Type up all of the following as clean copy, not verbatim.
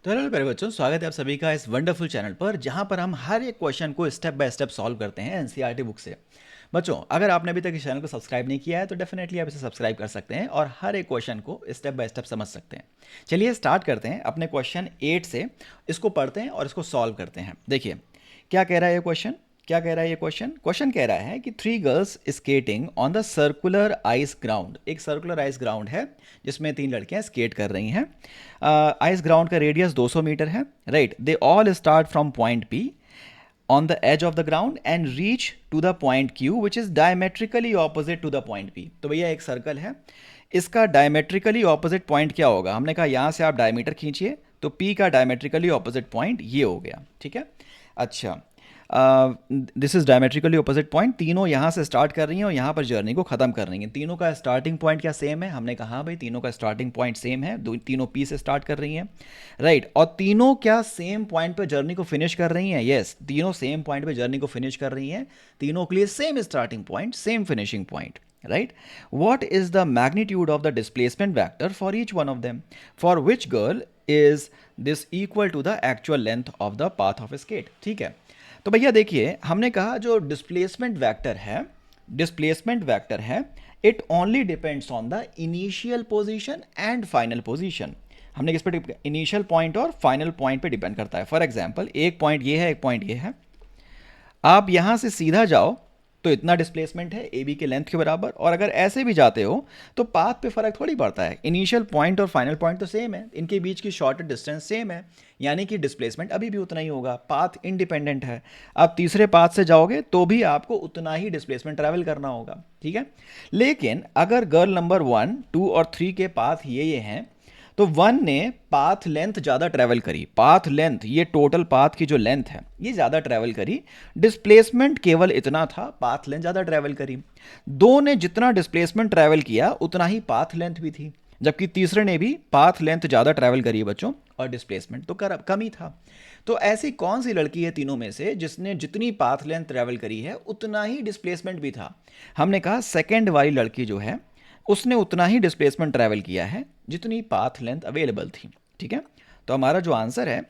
तो हेलो प्यारे बच्चों, स्वागत है आप सभी का इस वंडरफुल चैनल पर जहां पर हम हर एक क्वेश्चन को स्टेप बाय स्टेप सॉल्व करते हैं एनसीईआरटी बुक से। बच्चों, अगर आपने अभी तक इस चैनल को सब्सक्राइब नहीं किया है तो डेफिनेटली आप इसे सब्सक्राइब कर सकते हैं और हर एक क्वेश्चन को स्टेप बाय स्टेप समझ सकते हैं। चलिए स्टार्ट करते हैं अपने क्वेश्चन 8 से। इसको पढ़ते हैं और इसको सॉल्व करते हैं। देखिए क्या कह रहा है ये क्वेश्चन। क्या कह रहा है ये क्वेश्चन क्वेश्चन कह रहा है कि three girls skating on the circular ice ground. एक सर्कुलर आइस ग्राउंड है जिसमें तीन लड़कियां स्केट कर रही हैं। आइस ग्राउंड का रेडियस 200 मीटर है। Right, they all start from point P on the edge of the ground and reach to the point Q which is diametrically opposite to the point P। तो भैया एक circle है, इसका diametrically opposite point क्या होगा। हमने कहा यहाँ से आप डायमीटर खींचिए तो P का डायमेट्रिकली ऑपोजिट पॉइंट ये हो गया। ठीक है, अच्छा this is diametrically opposite point. तीनों यहाँ से स्टार्ट कर रही हैं और यहाँ पर जर्नी को खत्म कर रही हैं। तीनों का स्टार्टिंग पॉइंट क्या सेम है। हमने कहा भाई तीनों का स्टार्टिंग पॉइंट सेम है, तीनों पी से स्टार्ट कर रही हैं। राइट, और तीनों क्या सेम पॉइंट पे जर्नी को फिनिश कर रही हैं। यस, तीनों सेम पॉइंट पे जर्नी को फिनिश कर रही हैं। तीनों के लिए same starting point, same finishing point. Right, what is the magnitude of the displacement vector for each one of them? For which girl is this equal to the actual length of the path of skate? ठीक है, तो भैया देखिए हमने कहा जो displacement vector है it only depends on the initial position and final position. हमने किस पे, इनिशियल पॉइंट और फाइनल पॉइंट पे डिपेंड करता है। फॉर एग्जांपल एक पॉइंट ये है, एक पॉइंट ये है। आप यहां से सीधा जाओ तो इतना डिस्प्लेसमेंट है ए बी के लेंथ के बराबर, और अगर ऐसे भी जाते हो तो पाथ पे फर्क थोड़ी पड़ता है। इनिशियल पॉइंट और फाइनल पॉइंट तो सेम है, इनके बीच की शॉर्ट डिस्टेंस सेम है, यानी कि डिस्प्लेसमेंट अभी भी उतना ही होगा। पाथ इंडिपेंडेंट है। आप तीसरे पाथ से जाओगे तो भी आपको उतना ही डिस्प्लेसमेंट ट्रैवल करना होगा। ठीक है, लेकिन अगर गर्ल नंबर 1, 2 और 3 के पाथ ये हैं तो 1 ने पाथ लेंथ ज़्यादा ट्रैवल करी। पाथ लेंथ, ये टोटल पाथ की जो लेंथ है ये ज़्यादा ट्रैवल करी। डिस्प्लेसमेंट केवल इतना था, पाथ लेंथ ज़्यादा ट्रैवल करी। 2 ने जितना डिस्प्लेसमेंट ट्रैवल किया उतना ही पाथ लेंथ भी थी, जबकि तीसरे ने भी पाथ लेंथ ज़्यादा ट्रैवल करी है बच्चों, और डिस्प्लेसमेंट तो कम ही था। तो ऐसी कौन सी लड़की है तीनों में से जिसने जितनी पाथ लेंथ ट्रैवल करी है उतना ही डिस्प्लेसमेंट भी था। हमने कहा सेकेंड वाली लड़की जो है उसने उतना ही डिस्प्लेसमेंट ट्रैवल किया है जितनी पाथ लेंथ अवेलेबल थी। ठीक है, तो हमारा जो आंसर है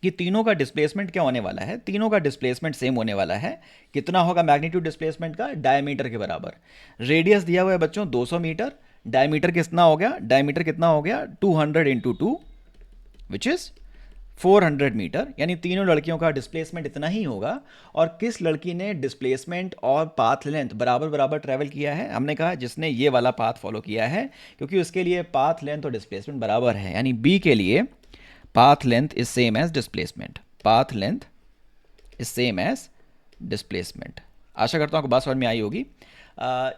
कि तीनों का डिस्प्लेसमेंट क्या होने वाला है, तीनों का डिस्प्लेसमेंट सेम होने वाला है। कितना होगा मैग्नीट्यूड डिस्प्लेसमेंट का, डायमीटर के बराबर। रेडियस दिया हुआ है बच्चों 200 मीटर, डायमीटर कितना हो गया, डायमीटर कितना हो गया 200 इंटू 2 विच इज 400 मीटर, यानी तीनों लड़कियों का डिस्प्लेसमेंट इतना ही होगा। और किस लड़की ने डिस्प्लेसमेंट और पाथ लेंथ बराबर बराबर ट्रैवल किया है, हमने कहा जिसने ये वाला पाथ फॉलो किया है, क्योंकि उसके लिए पाथ लेंथ और डिस्प्लेसमेंट बराबर है। यानी बी के लिए path length is same as displacement, path length is same as displacement. आशा करता हूँ आपको बात समझ में आई होगी।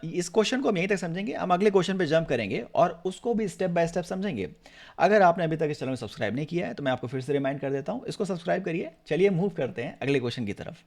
इस क्वेश्चन को हम यहीं तक समझेंगे, हम अगले क्वेश्चन पे जंप करेंगे और उसको भी स्टेप बाय स्टेप समझेंगे। अगर आपने अभी तक इस चैनल को सब्सक्राइब नहीं किया है तो मैं आपको फिर से रिमाइंड कर देता हूँ, इसको सब्सक्राइब करिए। चलिए मूव करते हैं अगले क्वेश्चन की तरफ।